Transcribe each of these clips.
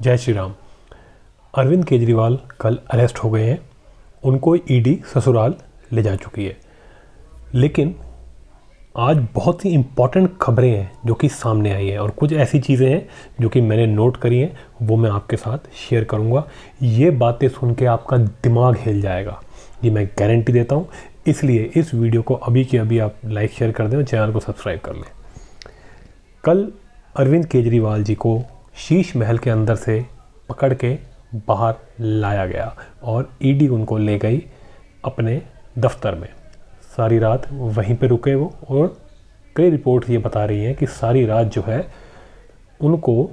जय श्री राम। अरविंद केजरीवाल कल अरेस्ट हो गए हैं। उनको ईडी ससुराल ले जा चुकी है। लेकिन आज बहुत ही इम्पॉर्टेंट खबरें हैं जो कि सामने आई हैं और कुछ ऐसी चीज़ें हैं जो कि मैंने नोट करी हैं, वो मैं आपके साथ शेयर करूंगा। ये बातें सुन के आपका दिमाग हिल जाएगा, ये मैं गारंटी देता हूं। इसलिए इस वीडियो को अभी के अभी आप लाइक शेयर कर दें और चैनल को सब्सक्राइब कर लें। कल अरविंद केजरीवाल जी को शीश महल के अंदर से पकड़ के बाहर लाया गया और ईडी उनको ले गई अपने दफ्तर में। सारी रात वहीं पे रुके वो, और कई रिपोर्ट ये बता रही हैं कि सारी रात जो है उनको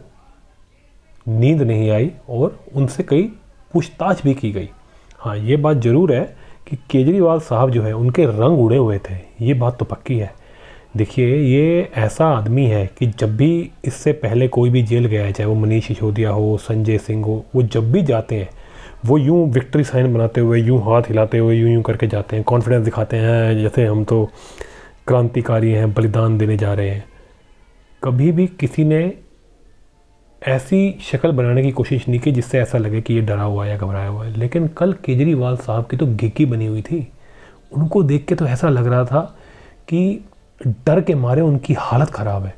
नींद नहीं आई और उनसे कई पूछताछ भी की गई। हाँ, ये बात ज़रूर है कि केजरीवाल साहब जो है उनके रंग उड़े हुए थे, ये बात तो पक्की है। देखिए, ये ऐसा आदमी है कि जब भी इससे पहले कोई भी जेल गया है, चाहे वो मनीष सिसोदिया हो, संजय सिंह हो, वो जब भी जाते हैं वो यूं विक्ट्री साइन बनाते हुए, यूं हाथ हिलाते हुए, यूं करके जाते हैं, कॉन्फिडेंस दिखाते हैं जैसे हम तो क्रांतिकारी हैं, बलिदान देने जा रहे हैं। कभी भी किसी ने ऐसी शक्ल बनाने की कोशिश नहीं की जिससे ऐसा लगे कि ये डरा हुआ है या घबराया हुआ है। लेकिन कल केजरीवाल साहब की तो गिकी बनी हुई थी। उनको देख के तो ऐसा लग रहा था कि डर के मारे उनकी हालत ख़राब है।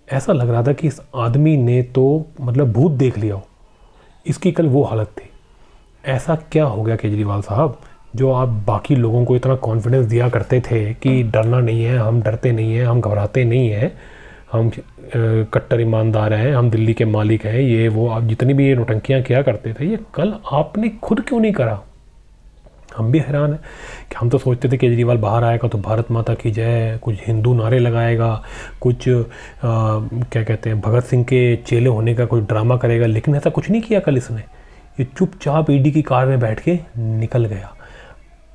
ऐसा लग रहा था कि इस आदमी ने तो मतलब भूत देख लिया हो, इसकी कल वो हालत थी। ऐसा क्या हो गया केजरीवाल साहब, जो आप बाकी लोगों को इतना कॉन्फिडेंस दिया करते थे कि डरना नहीं है, हम डरते नहीं हैं, हम घबराते नहीं हैं, हम कट्टर ईमानदार हैं, हम दिल्ली के मालिक हैं, ये वो आप जितनी भी ये नौटंकियाँ किया करते थे, ये कल आपने खुद क्यों नहीं करा? हम भी हैरान हैं कि हम तो सोचते थे केजरीवाल बाहर आएगा तो भारत माता की जय, कुछ हिंदू नारे लगाएगा, कुछ क्या कहते हैं भगत सिंह के चेले होने का कोई ड्रामा करेगा। लेकिन ऐसा कुछ नहीं किया कल इसने। ये चुपचाप ईडी की कार में बैठ के निकल गया।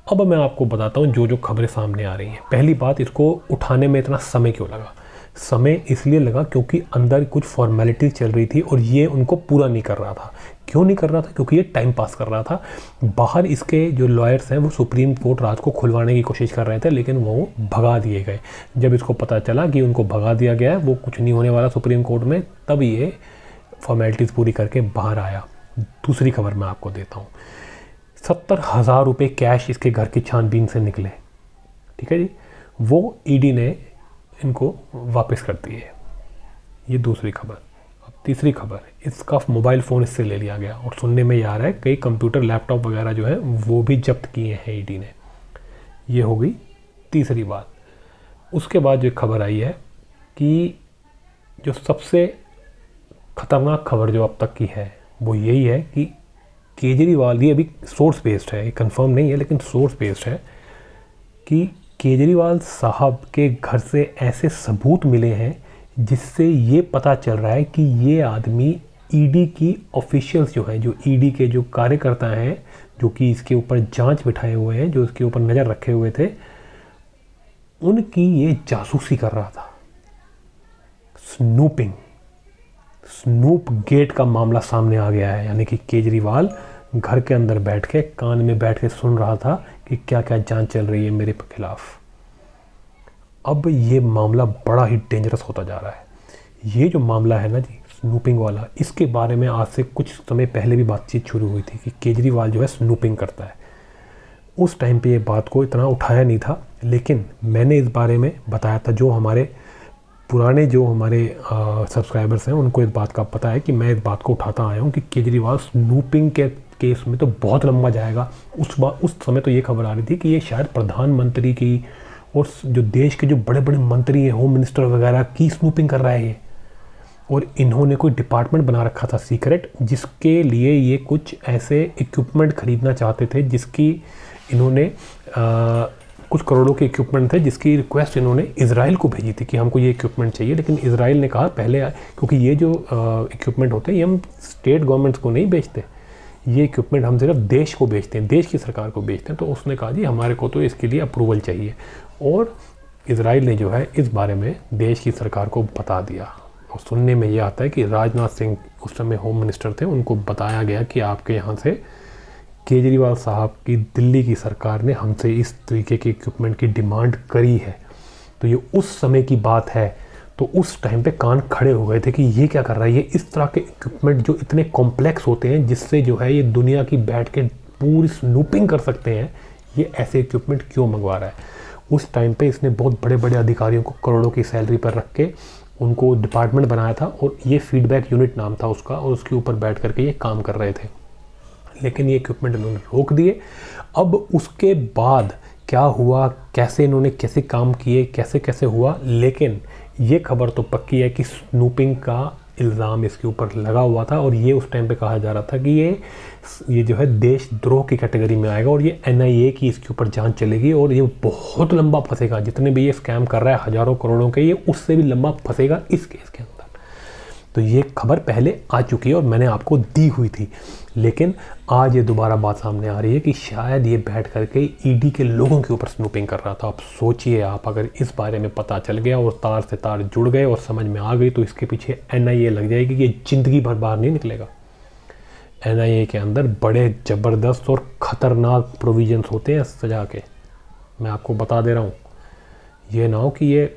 अब मैं आपको बताता हूँ जो जो खबरें सामने आ रही हैं। पहली बात, इसको उठाने में इतना समय क्यों लगा? समय इसलिए लगा क्योंकि अंदर कुछ फॉर्मेलिटी चल रही थी और ये उनको पूरा नहीं कर रहा था। क्यों नहीं कर रहा था? क्योंकि ये टाइम पास कर रहा था। बाहर इसके जो लॉयर्स हैं वो सुप्रीम कोर्ट रात को खुलवाने की कोशिश कर रहे थे, लेकिन वो भगा दिए गए। जब इसको पता चला कि उनको भगा दिया गया है, वो कुछ नहीं होने वाला सुप्रीम कोर्ट में, तब ये फॉर्मेलिटीज़ पूरी करके बाहर आया। दूसरी खबर मैं आपको देता हूँ। 70,000 रुपये कैश इसके घर की छानबीन से निकले। ठीक है जी, वो ईडी ने इनको वापस कर दिए। ये दूसरी खबर। अब तीसरी खबर, इसका मोबाइल फ़ोन इससे ले लिया गया और सुनने में ये आ रहा है कई कंप्यूटर लैपटॉप वगैरह जो है वो भी जब्त किए हैं ईडी ने। ये हो गई तीसरी बात। उसके बाद जो खबर आई है कि जो सबसे ख़तरनाक खबर जो अब तक की है वो यही है कि केजरीवाल, ये अभी सोर्स बेस्ड है, ये कंफर्म नहीं है लेकिन सोर्स बेस्ड है, कि केजरीवाल साहब के घर से ऐसे सबूत मिले हैं जिससे ये पता चल रहा है कि ये आदमी ईडी की ऑफिशियल्स जो हैं, जो ईडी के जो कार्यकर्ता हैं, जो कि इसके ऊपर जांच बिठाए हुए हैं, जो इसके ऊपर नज़र रखे हुए थे, उनकी ये जासूसी कर रहा था। स्नूप गेट का मामला सामने आ गया है। यानी कि केजरीवाल घर के अंदर बैठ के, कान में बैठ के सुन रहा था कि क्या क्या जांच चल रही है मेरे खिलाफ। अब ये मामला बड़ा ही डेंजरस होता जा रहा है। ये जो मामला है ना जी, स्नूपिंग वाला, इसके बारे में आज से कुछ समय पहले भी बातचीत शुरू हुई थी कि केजरीवाल जो है स्नूपिंग करता है। उस टाइम पे ये बात को इतना उठाया नहीं था, लेकिन मैंने इस बारे में बताया था। जो हमारे पुराने जो हमारे सब्सक्राइबर्स हैं उनको इस बात का पता है कि मैं इस बात को उठाता आया हूँ कि केजरीवाल स्नूपिंग के केस में तो बहुत लंबा जाएगा। उस समय तो ये खबर आ रही थी कि ये शायद प्रधानमंत्री की और जो देश के जो बड़े बड़े मंत्री हैं, होम मिनिस्टर वगैरह की स्नूपिंग कर रहा है ये। और इन्होंने कोई डिपार्टमेंट बना रखा था सीक्रेट, जिसके लिए ये कुछ ऐसे इक्विपमेंट खरीदना चाहते थे, जिसकी इन्होंने कुछ करोड़ों के इक्विपमेंट थे, जिसकी रिक्वेस्ट इन्होंने इजराइल को भेजी थी कि हमको ये इक्विपमेंट चाहिए। लेकिन इजराइल ने कहा पहले, क्योंकि ये जो इक्विपमेंट होते हैं ये हम स्टेट गवर्नमेंट्स को नहीं बेचते, ये इक्विपमेंट हम सिर्फ देश को बेचते हैं, देश की सरकार को बेचते हैं। तो उसने कहा जी हमारे को तो इसके लिए अप्रूवल चाहिए। और इजराइल ने जो है इस बारे में देश की सरकार को बता दिया। और सुनने में ये आता है कि राजनाथ सिंह उस समय होम मिनिस्टर थे, उनको बताया गया कि आपके यहाँ से केजरीवाल साहब की दिल्ली की सरकार ने हमसे इस तरीके के इक्विपमेंट की डिमांड करी है। तो ये उस समय की बात है। तो तो उस टाइम पे कान खड़े हो गए थे कि ये क्या कर रहा है, ये इस तरह के इक्विपमेंट जो इतने कॉम्प्लेक्स होते हैं जिससे जो है ये दुनिया की बैठ के पूरी स्नूपिंग कर सकते हैं, ये ऐसे इक्विपमेंट क्यों मंगवा रहा है। उस टाइम पे इसने बहुत बड़े बड़े अधिकारियों को करोड़ों की सैलरी पर रख के उनको डिपार्टमेंट बनाया था और ये फीडबैक यूनिट नाम था उसका, और उसके ऊपर बैठ करके ये काम कर रहे थे। लेकिन ये इक्विपमेंट इन्होंने रोक दिए। अब उसके बाद क्या हुआ, कैसे इन्होंने कैसे काम किए, कैसे कैसे हुआ, लेकिन ये खबर तो पक्की है कि स्नूपिंग का इल्ज़ाम इसके ऊपर लगा हुआ था। और ये उस टाइम पे कहा जा रहा था कि ये जो है देशद्रोह की कैटेगरी में आएगा और ये NIA की इसके ऊपर जांच चलेगी और ये बहुत लंबा फंसेगा। जितने भी ये स्कैम कर रहा है हज़ारों करोड़ों के, ये उससे भी लंबा फंसेगा इस केस के अंदर। तो ये खबर पहले आ चुकी है और मैंने आपको दी हुई थी, लेकिन आज ये दोबारा बात सामने आ रही है कि शायद ये बैठ करके ED के लोगों के ऊपर स्नूपिंग कर रहा था। आप सोचिए, आप अगर इस बारे में पता चल गया और तार से तार जुड़ गए और समझ में आ गई तो इसके पीछे NIA लग जाएगी, ये ज़िंदगी भर बाहर नहीं निकलेगा। NIA के अंदर बड़े ज़बरदस्त और ख़तरनाक प्रोविजंस होते हैं सजा के, मैं आपको बता दे रहा हूँ। ये ना हो कि ये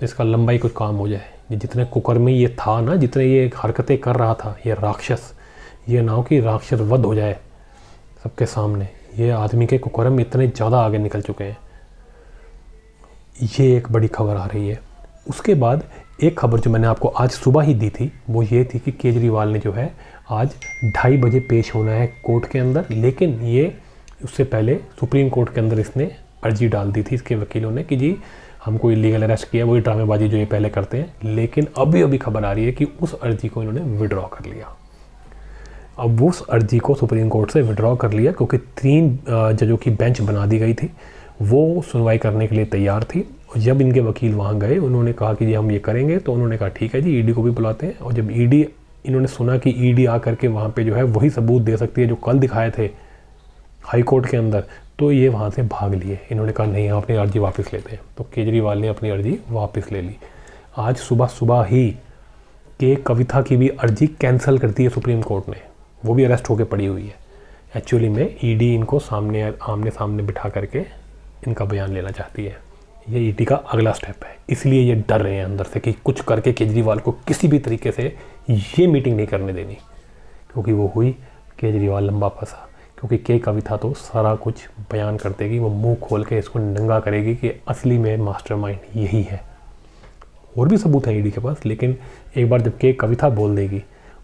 इसका लंबाई कुछ काम हो जाए। ये जितने कुकर्मी ये था ना, जितने ये हरकतें कर रहा था ये राक्षस, ये ना हो कि राक्षस वध हो जाए सबके सामने। ये आदमी के कुकर्म इतने ज़्यादा आगे निकल चुके हैं। ये एक बड़ी खबर आ रही है। उसके बाद एक खबर जो मैंने आपको आज सुबह ही दी थी वो ये थी कि केजरीवाल ने जो है आज 2:30 बजे पेश होना है कोर्ट के अंदर, लेकिन ये उससे पहले सुप्रीम कोर्ट के अंदर इसने अर्जी डाल दी थी इसके वकीलों ने कि जी हमको इलीगल अरेस्ट किया, वही ड्रामेबाजी जो ये पहले करते हैं। लेकिन अभी खबर आ रही है कि उस अर्जी को इन्होंने विड्रॉ कर लिया। अब उस अर्जी को सुप्रीम कोर्ट से विड्रॉ कर लिया क्योंकि 3 जजों की बेंच बना दी गई थी, वो सुनवाई करने के लिए तैयार थी। और जब इनके वकील वहाँ गए, उन्होंने कहा कि जी हम ये करेंगे, तो उन्होंने कहा ठीक है जी, ED को भी बुलाते हैं। और जब इन्होंने सुना कि ED आकर के वहाँ पे जो है वही सबूत दे सकती है जो कल दिखाए थे हाई कोर्ट के अंदर, तो ये वहाँ से भाग लिए। इन्होंने कहा नहीं, हम अपनी अर्जी वापस लेते हैं। तो केजरीवाल ने अपनी अर्जी वापस ले ली। आज सुबह ही के कविता की भी अर्जी कैंसिल कर दी है सुप्रीम कोर्ट ने, वो भी अरेस्ट होकर पड़ी हुई है। एक्चुअली में ED इनको आमने सामने बिठा करके इनका बयान लेना चाहती है। ये ED का अगला स्टेप है, इसलिए ये डर रहे हैं अंदर से कि कुछ करके केजरीवाल को किसी भी तरीके से ये मीटिंग नहीं करने देनी, क्योंकि वो हुई केजरीवाल लंबा फंसा। क्योंकि के कविता तो सारा कुछ बयान कर देगी, वो मुंह खोल के इसको नंगा करेगी कि असली में मास्टरमाइंड यही है। और भी सबूत है ED के पास, लेकिन एक बार जब के कविता बोल देगी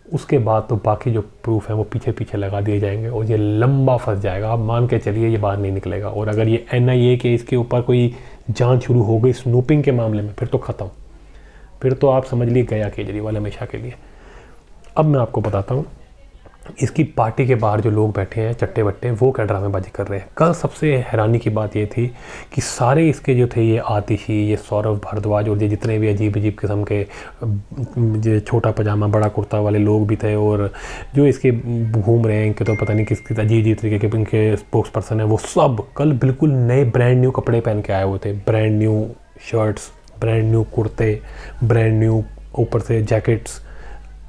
उसके बाद तो बाकी जो प्रूफ है वो पीछे पीछे लगा दिए जाएंगे और ये लंबा फंस जाएगा। आप मान के चलिए ये बाहर नहीं निकलेगा। और अगर ये NIA के इसके ऊपर कोई जांच शुरू हो गई स्नूपिंग के मामले में, फिर तो ख़त्म, फिर तो आप समझ लिए गया केजरीवाल हमेशा के लिए। अब मैं आपको बताता हूँ इसकी पार्टी के बाहर जो लोग बैठे हैं चट्टे बट्टे, वो क्या ड्रामेबाजी कर रहे हैं। कल सबसे हैरानी की बात ये थी कि सारे इसके जो थे, ये आतिशी, ये सौरभ भारद्वाज और ये जितने भी अजीब किस्म के ये छोटा पजामा बड़ा कुर्ता वाले लोग भी थे, और जो इसके घूम रहे हैं इनके तो पता नहीं किस अजीब तरीके के इनके स्पोक्स पर्सन है, वो सब कल बिल्कुल नए ब्रांड न्यू कपड़े पहन के आए हुए थे। Brand new shirts, brand new कुर्ते, ब्रांड न्यू ऊपर से जैकेट्स।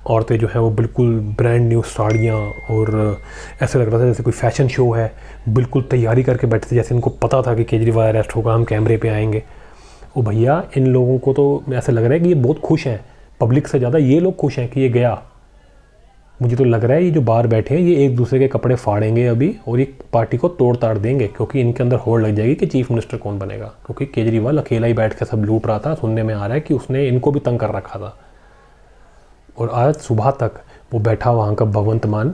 औरतें जो हैं वो बिल्कुल ब्रांड न्यू साड़ियाँ, और ऐसे लग रहा था जैसे कोई फैशन शो है। बिल्कुल तैयारी करके बैठे थे, जैसे इनको पता था कि केजरीवाल अरेस्ट होगा, हम कैमरे पे आएंगे। ओ भैया, इन लोगों को तो ऐसा लग रहा है कि ये बहुत खुश हैं, पब्लिक से ज़्यादा ये लोग खुश हैं कि ये गया। मुझे तो लग रहा है ये जो बाहर बैठे हैं ये एक दूसरे के कपड़े फाड़ेंगे अभी और ये पार्टी को तोड़ ताड़ देंगे, क्योंकि इनके अंदर होड़ लग जाएगी कि चीफ मिनिस्टर कौन बनेगा। क्योंकि केजरीवाल अकेला ही बैठ के सब लूट रहा था, सुनने में आ रहा है कि उसने इनको भी तंग कर रखा था। और आज सुबह तक वो बैठा वहाँ का भगवंत मान,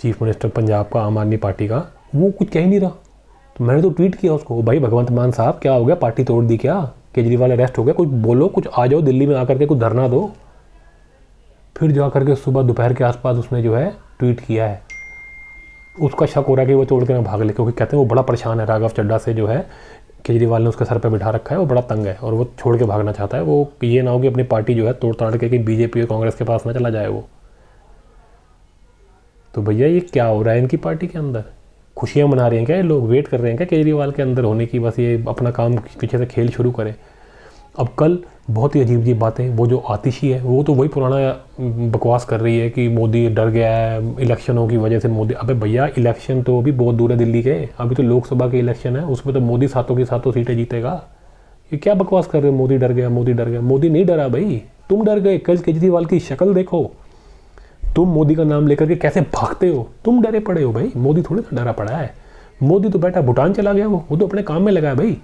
चीफ मिनिस्टर पंजाब का, आम आदमी पार्टी का, वो कुछ कह ही नहीं रहा। तो मैंने तो ट्वीट किया उसको, भाई भगवंत मान साहब क्या हो गया, पार्टी तोड़ दी क्या, केजरीवाल अरेस्ट हो गया, कुछ बोलो, कुछ आ जाओ दिल्ली में आकर के कुछ धरना दो। फिर जा करके सुबह दोपहर के आसपास उसने जो है ट्वीट किया है। उसका शक हो रहा है कि वो तोड़ के ना भाग ले, क्योंकि कहते हैं वो बड़ा परेशान है, राघव चड्ढा से जो है केजरीवाल ने उसके सर पे बिठा रखा है, वो बड़ा तंग है और वो छोड़ के भागना चाहता है। वो ये ना हो कि अपनी पार्टी जो है तोड़ ताड़ के कि बीजेपी और कांग्रेस के पास ना चला जाए वो। तो भैया ये क्या हो रहा है इनकी पार्टी के अंदर? खुशियाँ मना रहे हैं क्या ये लोग? वेट कर रहे हैं क्या केजरीवाल के अंदर होने की, बस ये अपना काम पीछे से खेल शुरू करें। अब कल बहुत ही अजीब बातें, वो जो आतिशी है वो तो वही पुराना बकवास कर रही है कि मोदी डर गया है इलेक्शनों की वजह से। मोदी, अबे भैया इलेक्शन तो अभी बहुत दूर है दिल्ली के, अभी तो लोकसभा के इलेक्शन है, उसमें तो मोदी सातों की सातों सीटें जीतेगा। ये क्या बकवास कर रहे हो, मोदी डर गया, मोदी डर गया। मोदी नहीं डरा भाई, तुम डर गए। कल केजरीवाल की शक्ल देखो, तुम मोदी का नाम लेकर के कैसे भागते हो, तुम डरे पड़े हो भाई। मोदी थोड़ी ना डरा पड़ा है, मोदी तो बैठा भूटान चला गया, वो तो अपने काम में लगा है भाई।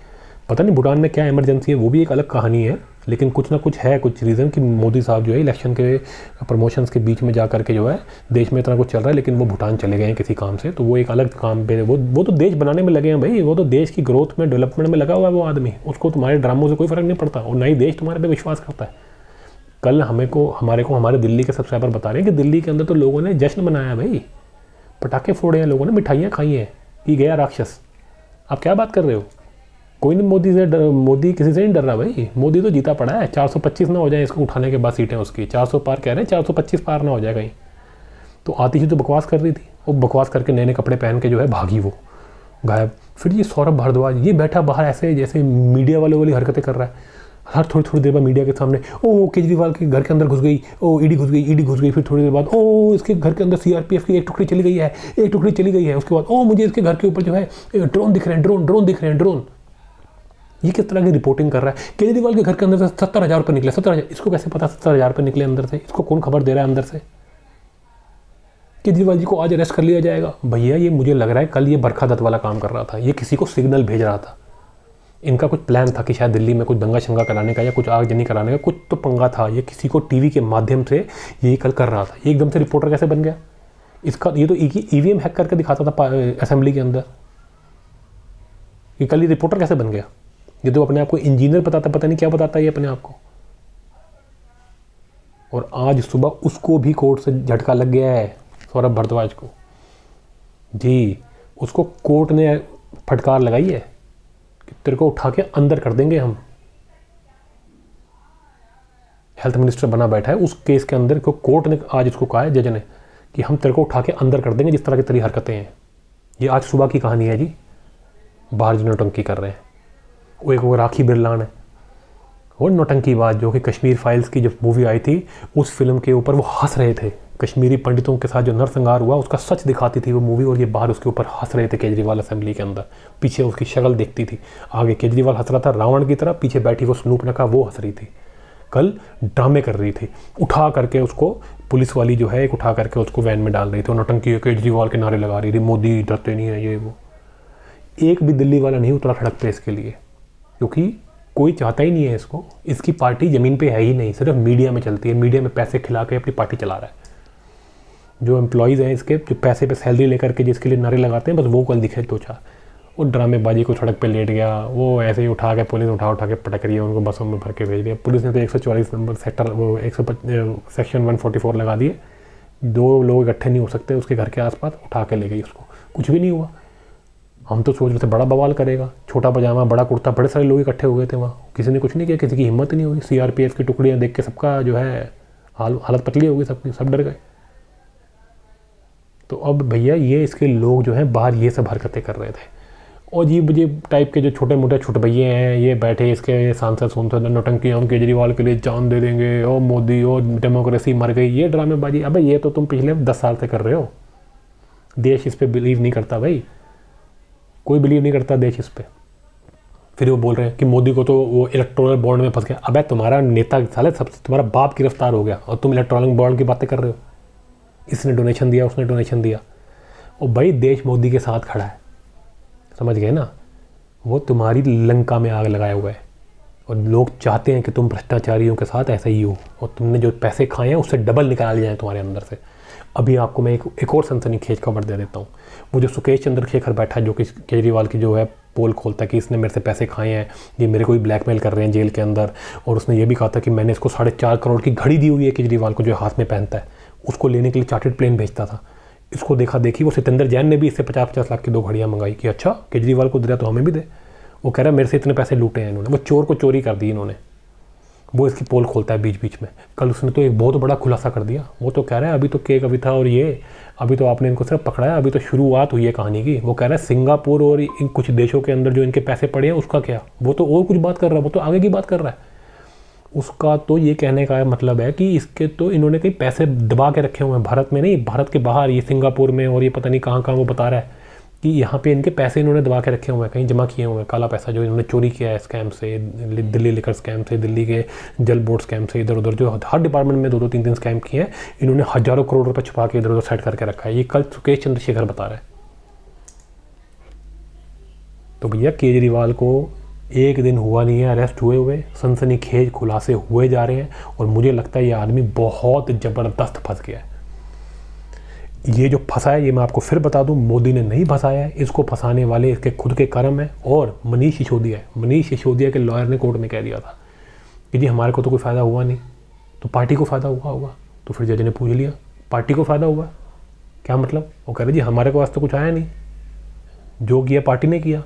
पता नहीं भूटान में क्या इमरजेंसी है, वो भी एक अलग कहानी है, लेकिन कुछ ना कुछ है, कुछ रीज़न कि मोदी साहब जो है इलेक्शन के प्रमोशंस के बीच में जा करके जो है देश में इतना कुछ चल रहा है, लेकिन वो भूटान चले गए हैं किसी काम से, तो वो एक अलग काम पे वो तो देश बनाने में लगे हैं भाई, वो तो देश की ग्रोथ में, डेवलपमेंट में लगा हुआ है वो आदमी। उसको तुम्हारे ड्रामों से कोई फ़र्क नहीं पड़ता, और ना ही देश तुम्हारे पे विश्वास करता है। कल हमारे दिल्ली के सब्सक्राइबर बता रहे हैं कि दिल्ली के अंदर तो लोगों ने जश्न मनाया भाई, पटाखे फोड़े हैं लोगों ने, मिठाइयाँ खाई हैं कि गया राक्षस। आप क्या बात कर रहे हो? कोई नहीं मोदी किसी से नहीं डर रहा भाई, मोदी तो जीता पड़ा है। 425 ना हो जाए इसको उठाने के बाद सीटें उसकी, 400 पार कह रहे हैं, 425 पार ना हो जाए कहीं। तो आती थी तो बकवास कर रही थी, वो बकवास करके नए नए कपड़े पहन के जो है भागी, वो गायब। फिर ये सौरभ भारद्वाज ये बैठा बाहर ऐसे जैसे मीडिया वाली हरकतें कर रहा है, हर थोड़ी देर बाद मीडिया के सामने ओ केजरीवाल के घर के अंदर घुस गई, ओ ईडी घुस गई। फिर थोड़ी देर बाद ओ इसके घर के अंदर सीआरपीएफ की एक टुकड़ी चली गई है। उसके बाद ओ मुझे इसके घर के ऊपर जो है ड्रोन दिख रहे हैं ड्रोन। ये किस तरह की रिपोर्टिंग कर रहा है? केजरीवाल के घर के अंदर से 70,000 रुपये निकले, 70,000। इसको कैसे पता 70,000 रुपये निकले अंदर से? इसको कौन खबर दे रहा है अंदर से? केजरीवाल जी को आज अरेस्ट कर लिया जाएगा। भैया ये मुझे लग रहा है कल ये बरखा दत्त वाला काम कर रहा था, ये किसी को सिग्नल भेज रहा था। इनका कुछ प्लान था कि शायद दिल्ली में कुछ दंगा शंगा कराने का या कुछ आगजनी कराने का, कुछ तो पंगा था। ये किसी को टीवी के माध्यम से ये कल कर रहा था। एकदम से रिपोर्टर कैसे बन गया इसका? ये तो ईवीएम हैक करके दिखाता था असेंबली के अंदर। ये कल ये रिपोर्टर कैसे बन गया? ये तो अपने आप को इंजीनियर बताता, पता नहीं क्या बताता है ये अपने आप को। और आज सुबह उसको भी कोर्ट से झटका लग गया है, सौरभ भारद्वाज को जी। उसको कोर्ट ने फटकार लगाई है कि तेरे को उठा के अंदर कर देंगे हम। हेल्थ मिनिस्टर बना बैठा है उस केस के अंदर, कोर्ट ने आज इसको कहा है जज ने कि हम तेरे को उठा के अंदर कर देंगे जिस तरह की तेरी हरकतें हैं। ये आज सुबह की कहानी है जी। बाहर जो नौटंकी कर रहे हैं वो एक वो राखी बिरलान है, वो नौटंकीबाज जो कि कश्मीर फाइल्स की जब मूवी आई थी उस फिल्म के ऊपर वो हंस रहे थे। कश्मीरी पंडितों के साथ जो नरसंहार हुआ उसका सच दिखाती थी वो मूवी, और ये बाहर उसके ऊपर हंस रहे थे केजरीवाल असेंबली के अंदर। पीछे उसकी शक्ल देखती थी, आगे केजरीवाल हंस रहा था रावण की तरह, पीछे बैठी वो स्नूपनखा वो हंस रही थी। कल ड्रामे कर रही थी, उठा करके उसको पुलिस वाली जो है एक उठा करके उसको वैन में डाल रही थी, और नौटंकी केजरीवाल के नारे लगा रही थी, मोदी डरते नहीं है ये वो। एक भी दिल्ली वाला नहीं उतरा सड़क पे इसके लिए, क्योंकि कोई चाहता ही नहीं है इसको। इसकी पार्टी ज़मीन पे है ही नहीं, सिर्फ मीडिया में चलती है, मीडिया में पैसे खिला के अपनी पार्टी चला रहा है। जो एम्प्लॉयज़ हैं इसके, जो पैसे पे सैलरी लेकर के जिसके लिए नारे लगाते हैं, बस वो कल दिखे दो चार। वो ड्रामेबाजी को सड़क पे लेट गया, वो ऐसे ही उठा के पुलिस उठा के पटक रही है, उनको बसों में भर के भेज दिया। पुलिस ने तो 144 नंबर सेक्टर वो सेक्शन 144 लगा दिए। 2 लोग इकट्ठे नहीं हो सकते उसके घर के आसपास, उठा के ले गई उसको, कुछ भी नहीं हुआ। हम तो सोच रहे थे बड़ा बवाल करेगा, छोटा पजामा बड़ा कुर्ता, बड़े सारे लोग इकट्ठे हो गए थे वहाँ, किसी ने कुछ नहीं किया, किसी की हिम्मत नहीं हुई। सीआरपीएफ की टुकड़ियाँ देख के सबका जो है हालत पतली हो गई, सबकी, सब डर गए। तो अब भैया ये इसके लोग जो हैं बाहर ये सब हरकतें कर रहे थे, और अजीब टाइप के जो छोटे मोटे छुटभैये हैं ये बैठे इसके सांसद सुनते नौटंकी, हम केजरीवाल के लिए जान दे देंगे, ओ मोदी, ओ डेमोक्रेसी मर गई, ये ड्रामेबाजी। अबे ये तो तुम पिछले 10 साल से कर रहे हो। देश इस पर बिलीव नहीं करता भाई, कोई बिलीव नहीं करता देश इस पर। फिर वो बोल रहे हैं कि मोदी को तो वो इलेक्टोरल बॉन्ड में फंस गया। अबे तुम्हारा नेता साले सबसे, तुम्हारा बाप गिरफ्तार हो गया और तुम इलेक्टोरल बॉन्ड की बातें कर रहे हो। इसने डोनेशन दिया, उसने डोनेशन दिया, और भाई देश मोदी के साथ खड़ा है, समझ गए ना। वो तुम्हारी लंका में आग लगाया हुआ है, और लोग चाहते हैं कि तुम भ्रष्टाचारियों के साथ ऐसा ही हो, और तुमने जो पैसे खाए हैं उससे डबल निकाल जाए तुम्हारे अंदर से। अभी आपको मैं एक और सनसनीखेज खबर दे देता हूँ। वो जो सुकेश चंद्रशेखर बैठा है जो कि केजरीवाल की जो है पोल खोलता है कि इसने मेरे से पैसे खाए हैं, ये मेरे को ही ब्लैकमेल कर रहे हैं जेल के अंदर, और उसने ये भी कहा था कि मैंने इसको 4.5 करोड़ की घड़ी दी हुई है केजरीवाल को जो हाथ में पहनता है, उसको लेने के लिए चार्टर्ड प्लेन भेजता था। इसको देखा देखी वो सितंदर जैन ने भी इससे 50-50 लाख की 2 घड़ियाँ मंगाई कि अच्छा केजरीवाल को दे रहा तो हमें भी दे। वो कह रहा है मेरे से इतने पैसे लूटे हैं इन्होंने, वो चोर को चोरी कर दी इन्होंने। वो इसकी पोल खोलता है बीच बीच में। कल उसने तो एक बहुत बड़ा खुलासा कर दिया, वो तो कह रहा है अभी तो केक अभी था, और ये अभी तो आपने इनको सिर्फ पकड़ा है, अभी तो शुरुआत हुई है कहानी की। वो कह रहा है सिंगापुर और इन कुछ देशों के अंदर जो इनके पैसे पड़े हैं उसका क्या, वो तो और कुछ बात कर रहा है, वो तो आगे की बात कर रहा है। उसका तो ये कहने का मतलब है कि इसके तो इन्होंने कहीं पैसे दबा के रखे हुए हैं, भारत में नहीं, भारत के बाहर, ये सिंगापुर में और ये पता नहीं कहाँ कहाँ वो बता रहा है। कि यहाँ पे इनके पैसे इन्होंने दबा के रखे हुए हैं, कहीं जमा किए हुए हैं, काला पैसा जो इन्होंने चोरी किया है स्कैम से, दिल्ली लिकर स्कैम से, दिल्ली के जल बोर्ड स्कैम से, इधर उधर जो हर डिपार्टमेंट में 2-2 3-3 स्कैम किए हैं इन्होंने, हज़ारों करोड़ रुपए छुपा के इधर उधर सेट करके रखा है। ये कल सुकेश चंद्रशेखर बता रहा है। तो भैया केजरीवाल को एक दिन हुआ नहीं है अरेस्ट हुए, सनसनीखेज खुलासे हुए जा रहे हैं, और मुझे लगता है ये आदमी बहुत ज़बरदस्त फंस गया है। ये जो फंसा है, ये मैं आपको फिर बता दूं, मोदी ने नहीं फंसाया है, इसको फंसाने वाले इसके खुद के कर्म है। और मनीष सिसोदिया के लॉयर ने कोर्ट में कह दिया था कि जी हमारे को तो कोई फ़ायदा हुआ नहीं, तो पार्टी को फ़ायदा हुआ होगा। तो फिर जज ने पूछ लिया पार्टी को फ़ायदा हुआ क्या मतलब? वो कह रहे जी हमारे को आज तो कुछ आया नहीं, जो किया पार्टी ने किया।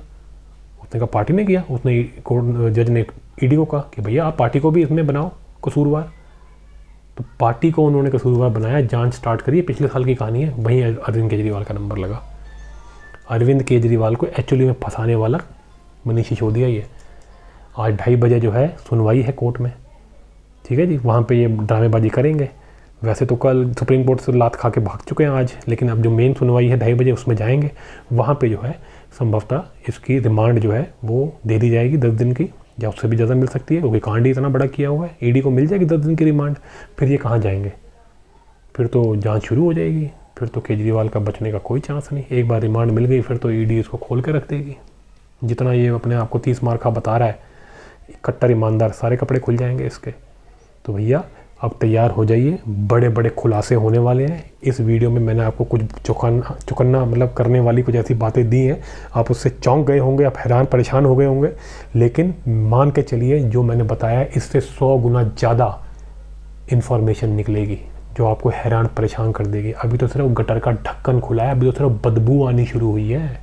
उसने कहा पार्टी ने किया। उसने जज ने ईडी को कहा कि भैया आप पार्टी को भी इसमें बनाओ कसूरवार। तो पार्टी को उन्होंने कसूरवार बनाया, जांच स्टार्ट करी। पिछले साल की कहानी है। वहीं अरविंद केजरीवाल का नंबर लगा। अरविंद केजरीवाल को एक्चुअली में फंसाने वाला मनीष सिसोदिया ही है। आज 2:30 बजे जो है सुनवाई है कोर्ट में, ठीक है जी। वहाँ पे ये ड्रामेबाजी करेंगे। वैसे तो कल सुप्रीम कोर्ट से लात खा के भाग चुके हैं आज, लेकिन अब जो मेन सुनवाई है 2:30 बजे उसमें जाएंगे। वहाँ पे जो है संभवतः इसकी रिमांड जो है वो दे दी जाएगी 10 दिन की, या उससे भी ज़्यादा मिल सकती है, क्योंकि कांड ही इतना बड़ा किया हुआ है। ईडी को मिल जाएगी 10 दिन की रिमांड। फिर ये कहाँ जाएंगे? फिर तो जांच शुरू हो जाएगी। फिर तो केजरीवाल का बचने का कोई चांस नहीं। एक बार रिमांड मिल गई फिर तो ईडी इसको खोल के रख देगी। जितना ये अपने आप को 30 मार का बता रहा है, कट्टर ईमानदार, सारे कपड़े खुल जाएंगे इसके। तो भैया अब तैयार हो जाइए, बड़े बड़े खुलासे होने वाले हैं। इस वीडियो में मैंने आपको कुछ चौकन्ना मतलब करने वाली कुछ ऐसी बातें दी हैं, आप उससे चौंक गए होंगे, आप हैरान परेशान हो गए होंगे, लेकिन मान के चलिए जो मैंने बताया इससे 100 गुना ज़्यादा इन्फॉर्मेशन निकलेगी जो आपको हैरान परेशान कर देगी। अभी तो सिर्फ गटर का ढक्कन खुला है, अभी तो सिर्फ बदबू आनी शुरू हुई है,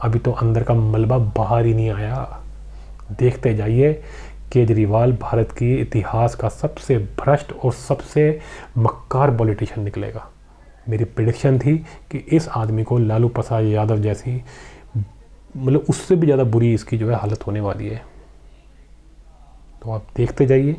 अभी तो अंदर का मलबा बाहर ही नहीं आया। देखते जाइए, केजरीवाल भारत के इतिहास का सबसे भ्रष्ट और सबसे मक्कार पॉलिटिशियन निकलेगा। मेरी प्रेडिक्शन थी कि इस आदमी को लालू प्रसाद यादव जैसी, मतलब उससे भी ज़्यादा बुरी इसकी जो है हालत होने वाली है। तो आप देखते जाइए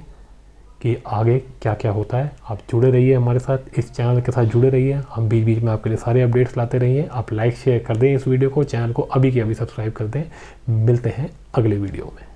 कि आगे क्या क्या होता है। आप जुड़े रहिए हमारे साथ, इस चैनल के साथ जुड़े रहिए। हम बीच बीच में आपके लिए सारे अपडेट्स लाते रहिए। आप लाइक शेयर कर दें इस वीडियो को, चैनल को अभी के अभी सब्सक्राइब कर दें। मिलते हैं अगले वीडियो में।